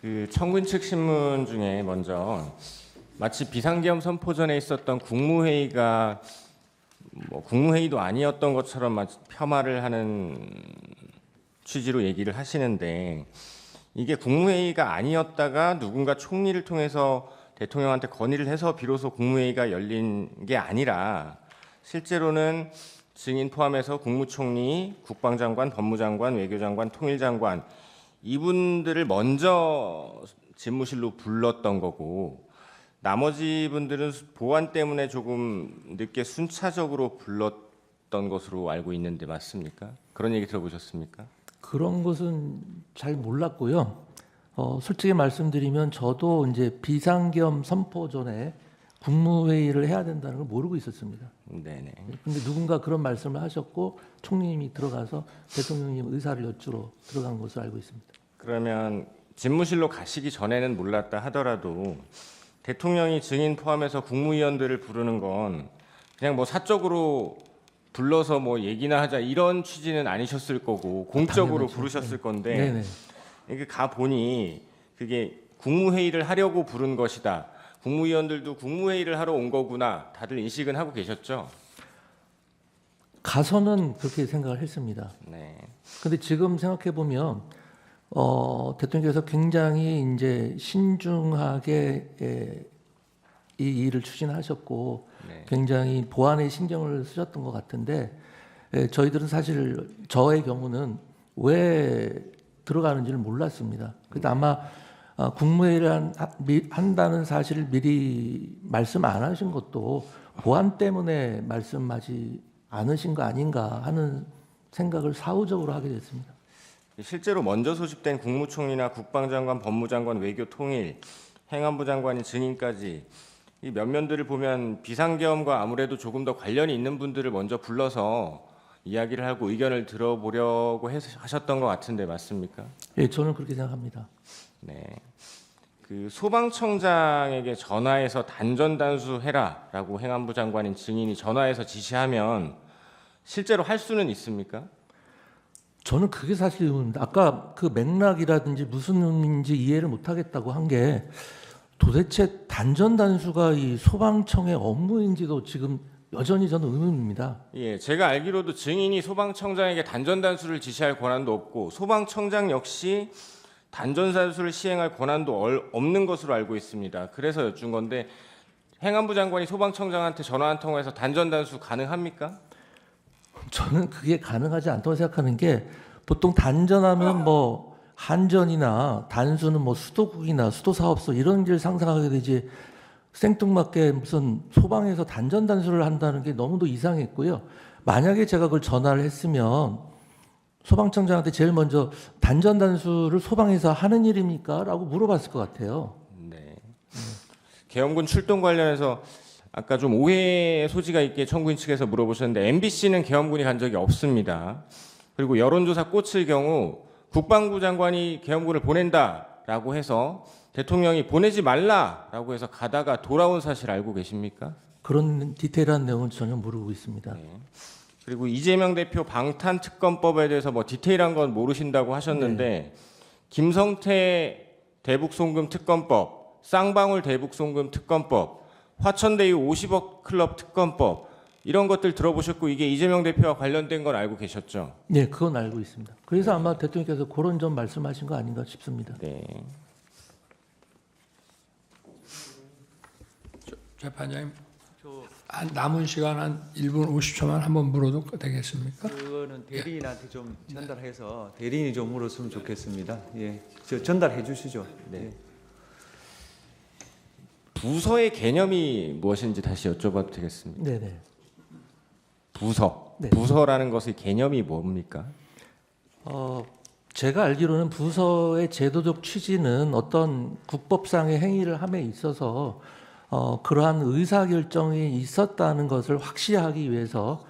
그 청군 측 신문 중에 먼저 마치 비상계엄 선포 전에 있었던 국무회의가 국무회의도 아니었던 것처럼 마치 폄하를 하는 취지로 얘기를 하시는데, 이게 국무회의가 아니었다가 누군가 총리를 통해서 대통령한테 건의를 해서 비로소 국무회의가 열린 게 아니라 실제로는 증인 포함해서 국무총리, 국방장관, 법무장관, 외교장관, 통일장관 이분들을 먼저 집무실로 불렀던 거고, 나머지 분들은 보안 때문에 조금 늦게 순차적으로 불렀던 것으로 알고 있는데 맞습니까? 그런 얘기 들어보셨습니까? 그런 것은 잘 몰랐고요. 솔직히 말씀드리면 저도 이제 비상계엄 선포 전에 국무회의를 해야 된다는 걸 모르고 있었습니다. 네네. 근데 누군가 그런 말씀을 하셨고 총리님이 들어가서 대통령님 의사를 여쭈러 들어간 것으로 알고 있습니다. 그러면 집무실로 가시기 전에는 몰랐다 하더라도 대통령이 증인 포함해서 국무위원들을 부르는 건 그냥 사적으로 불러서 얘기나 하자 이런 취지는 아니셨을 거고 공적으로 당연하죠. 부르셨을 네. 건데, 네네. 이게 가 보니 그게 국무회의를 하려고 부른 것이다. 국무위원들도 국무회의를 하러 온 거구나. 다들 인식은 하고 계셨죠? 가서는 그렇게 생각을 했습니다. 네. 근데 지금 생각해 보면 대통령께서 굉장히 이제 신중하게 이 일을 추진하셨고 네. 굉장히 보안에 신경을 쓰셨던 것 같은데, 저희들은 사실 저의 경우는 왜 들어가는지를 몰랐습니다. 그래서 아마 국무회의를 한다는 사실을 미리 말씀 안 하신 것도 보안 때문에 말씀하지 않으신 거 아닌가 하는 생각을 사후적으로 하게 됐습니다. 실제로 먼저 소집된 국무총리나 국방장관, 법무장관, 외교통일, 행안부 장관이 증인까지 이 면면들을 보면 비상계엄과 아무래도 조금 더 관련이 있는 분들을 먼저 불러서 이야기를 하고 의견을 들어보려고 하셨던 것 같은데 맞습니까? 예, 저는 그렇게 생각합니다. 네. 그 소방청장에게 전화해서 단전단수해라라고 행안부 장관인 증인이 전화해서 지시하면 실제로 할 수는 있습니까? 저는 그게 사실 의문입니다. 아까 그 맥락이라든지 무슨 의미인지 이해를 못하겠다고 한 게 도대체 단전단수가 이 소방청의 업무인지도 지금 여전히 저는 의문입니다. 예, 제가 알기로도 증인이 소방청장에게 단전단수를 지시할 권한도 없고 소방청장 역시 단전단수를 시행할 권한도 없는 것으로 알고 있습니다. 그래서 여쭌 건데, 행안부 장관이 소방청장한테 전화 한 통화해서 단전단수 가능합니까? 저는 그게 가능하지 않다고 생각하는 게, 보통 단전하면 한전이나 단수는 수도국이나 수도사업소 이런 길 상상하게 되지, 생뚱맞게 무슨 소방에서 단전단수를 한다는 게 너무도 이상했고요. 만약에 제가 그걸 전화를 했으면 소방청장한테 제일 먼저 단전단수를 소방에서 하는 일입니까? 라고 물어봤을 것 같아요. 네. 계엄군 출동 관련해서 아까 좀 오해의 소지가 있게 청구인 측에서 물어보셨는데, MBC는 계엄군이 간 적이 없습니다. 그리고 여론조사 꽂힐 경우 국방부 장관이 계엄군을 보낸다라고 해서 대통령이 보내지 말라라고 해서 가다가 돌아온 사실 알고 계십니까? 그런 디테일한 내용은 전혀 모르고 있습니다. 네. 그리고 이재명 대표 방탄특검법에 대해서 디테일한 건 모르신다고 하셨는데, 김성태 대북송금 특검법, 쌍방울 대북송금 특검법, 화천대유 50억 클럽 특검법 이런 것들 들어보셨고 이게 이재명 대표와 관련된 건 알고 계셨죠? 네, 그건 알고 있습니다. 그래서 아마 대통령께서 그런 점 말씀하신 거 아닌가 싶습니다. 네. 재판장님, 한 남은 시간 한 1분 50초만 한번 물어도 되겠습니까? 그거는 대리인한테 좀 전달해서 대리인이 좀 물었으면 좋겠습니다. 예, 저 전달해 주시죠. 네. 부서의 개념이 무엇인지 다시 여쭤봐도 되겠습니까? 네네. 부서. 네. 부서라는 것의 개념이 뭡니까? 제가 알기로는 부서의 제도적 취지는 어떤 국법상의 행위를 함에 있어서 그러한 의사결정이 있었다는 것을 확실하기 위해서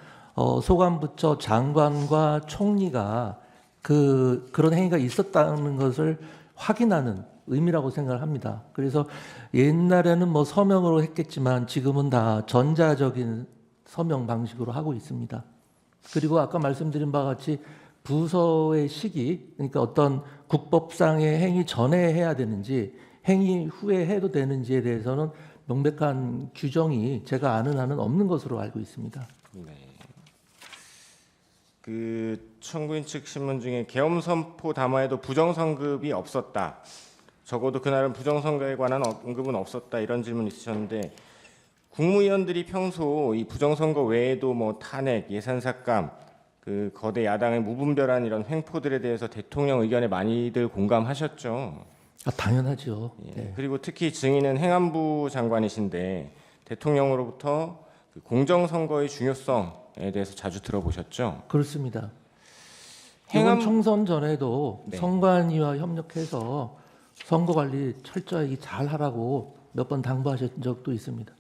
소관부처 장관과 총리가 그런 행위가 있었다는 것을 확인하는 의미라고 생각을 합니다. 그래서 옛날에는 서명으로 했겠지만 지금은 다 전자적인 서명 방식으로 하고 있습니다. 그리고 아까 말씀드린 바와 같이 부서의 시기, 그러니까 어떤 국법상의 행위 전에 해야 되는지 행위 후에 해도 되는지에 대해서는 명백한 규정이 제가 아는 한은 없는 것으로 알고 있습니다. 네. 그 청구인 측 신문 중에 계엄 선포 담화에도 부정선급이 없었다. 적어도 그날은 부정선거에 관한 언급은 없었다. 이런 질문 있으셨는데 국무위원들이 평소 이 부정선거 외에도 뭐 탄핵, 예산삭감, 그 거대 야당의 무분별한 이런 횡포들에 대해서 대통령 의견에 많이들 공감하셨죠. 아, 당연하죠. 예. 네. 그리고 특히 증인은 행안부 장관이신데 대통령으로부터 그 공정선거의 중요성에 대해서 자주 들어보셨죠. 그렇습니다. 행안- 이번 총선 전에도 네. 선관위와 협력해서 선거 관리 철저히 잘 하라고 몇 번 당부하신 적도 있습니다.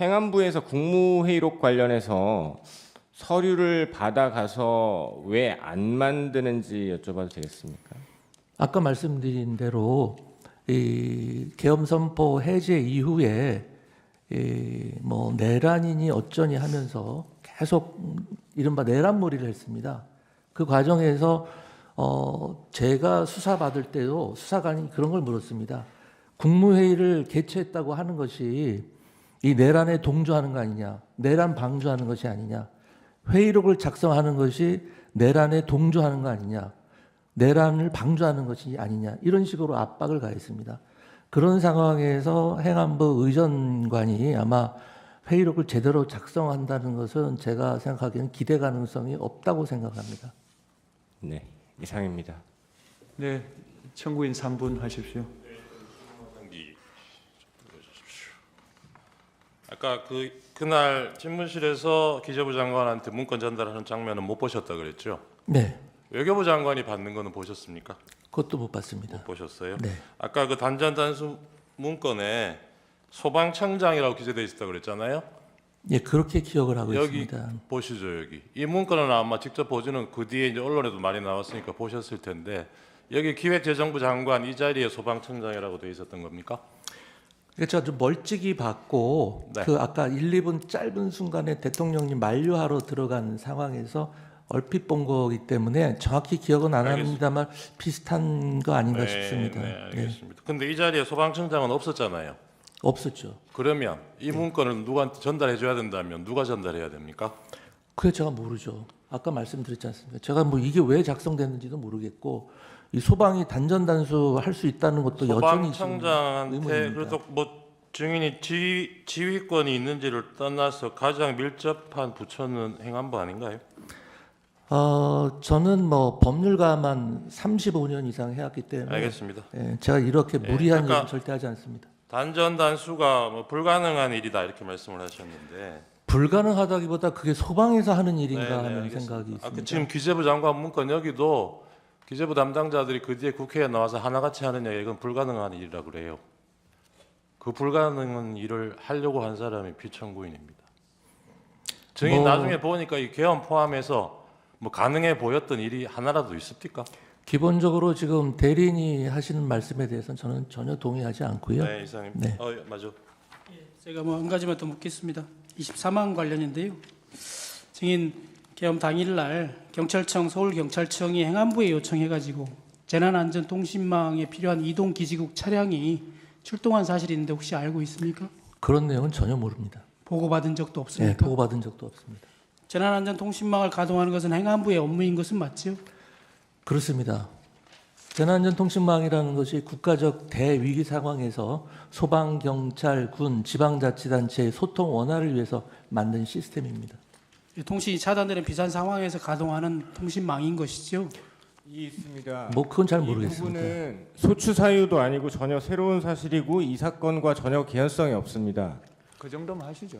행안부에서 국무회의록 관련해서 서류를 받아가서 왜 안 만드는지 여쭤봐도 되겠습니까? 아까 말씀드린 대로 이 계엄 선포 해제 이후에 뭐 내란이니 어쩌니 하면서 계속 이른바 내란몰이를 했습니다. 그 과정에서 제가 수사 받을 때도 수사관이 그런 걸 물었습니다. 국무회의를 개최했다고 하는 것이 이 내란에 동조하는 거 아니냐, 내란 방조하는 것이 아니냐, 회의록을 작성하는 것이 내란에 동조하는 거 아니냐, 내란을 방조하는 것이 아니냐, 이런 식으로 압박을 가했습니다. 그런 상황에서 행안부 의전관이 아마 회의록을 제대로 작성한다는 것은 제가 생각하기에는 기대 가능성이 없다고 생각합니다. 네, 이상입니다. 네, 청구인 3분 하십시오. 아까 그날 집무실에서 기재부 장관한테 문건 전달하는 장면은 못 보셨다 그랬죠? 네, 외교부 장관이 받는 거는 보셨습니까? 그것도 못 봤습니다. 못 보셨어요? 네, 아까 그 단전 단수 문건에 소방청장이라고 기재돼 있었다 그랬잖아요. 예, 그렇게 기억을 하고 여기 있습니다. 보시죠 여기. 이 문건은 아마 직접 보지는 그 뒤에 이제 언론에도 많이 나왔으니까 보셨을 텐데 여기 기획재정부 장관 이 자리에 소방청장이라고 돼 있었던 겁니까? 그러니까 제가 좀 멀찍이 봤고 네. 그 아까 1, 2분 짧은 순간에 대통령님 만류하러 들어간 상황에서 얼핏 본 거기 때문에 정확히 기억은 안 알겠습니다. 합니다만 비슷한 거 아닌가 싶습니다. 네, 알겠습니다. 근데 이 자리에 소방청장은 없었잖아요. 없었죠. 그러면 이 네. 문건을 누구한테 전달해 줘야 된다면 누가 전달해야 됩니까? 그게 제가 모르죠. 아까 말씀드렸지 않습니까? 제가 뭐 이게 왜 작성됐는지도 모르겠고 이 소방이 단전 단수 할 수 있다는 것도 여전히 지금 소방청장한테 의문입니다. 그래도 뭐 증인이 지휘권이 있는지를 떠나서 가장 밀접한 부처는 행안부 아닌가요? 저는 뭐 법률가만 35년 이상 해왔기 때문에 알겠습니다. 예, 제가 이렇게 네, 무리한 아까 얘기 절대 하지 않습니다. 단전 단수가 뭐 불가능한 일이다 이렇게 말씀을 하셨는데 불가능하다기보다 그게 소방에서 하는 일인가 네, 하는 알겠습니다. 생각이 있습니다. 그 지금 기재부 장관 문건 여기도 기재부 담당자들이 그 뒤에 국회에 나와서 하나같이 하느냐 이건 불가능한 일이라 그래요. 그 불가능한 일을 하려고 한 사람이 비청구인입니다. 증인 뭐- 나중에 보니까 이 개헌 포함해서 뭐 가능해 보였던 일이 하나라도 있습니까? 기본적으로 지금 대리인이 하시는 말씀에 대해서는 저는 전혀 동의하지 않고요. 네, 이사님. 네. 맞아. 제가 뭐 한 가지만 더 묻겠습니다. 24만 관련인데요. 증인 계엄 당일날 경찰청 서울경찰청이 행안부에 요청해가지고 재난안전통신망에 필요한 이동 기지국 차량이 출동한 사실이 있는데 혹시 알고 있습니까? 그런 내용은 전혀 모릅니다. 보고받은 적도 네, 없습니까? 보고받은 적도 없습니다. 재난안전통신망을 가동하는 것은 행안부의 업무인 것은 맞지요? 그렇습니다. 재난안전통신망이라는 것이 국가적 대위기 상황에서 소방, 경찰, 군, 지방자치단체의 소통 원활을 위해서 만든 시스템입니다. 통신이 차단되는 비상 상황에서 가동하는 통신망인 것이죠. 이 있습니다. 뭐 그건 잘 이 모르겠습니다. 부분은 소추 사유도 아니고 전혀 새로운 사실이고 이 사건과 전혀 개연성이 없습니다. 그 정도만 하시죠.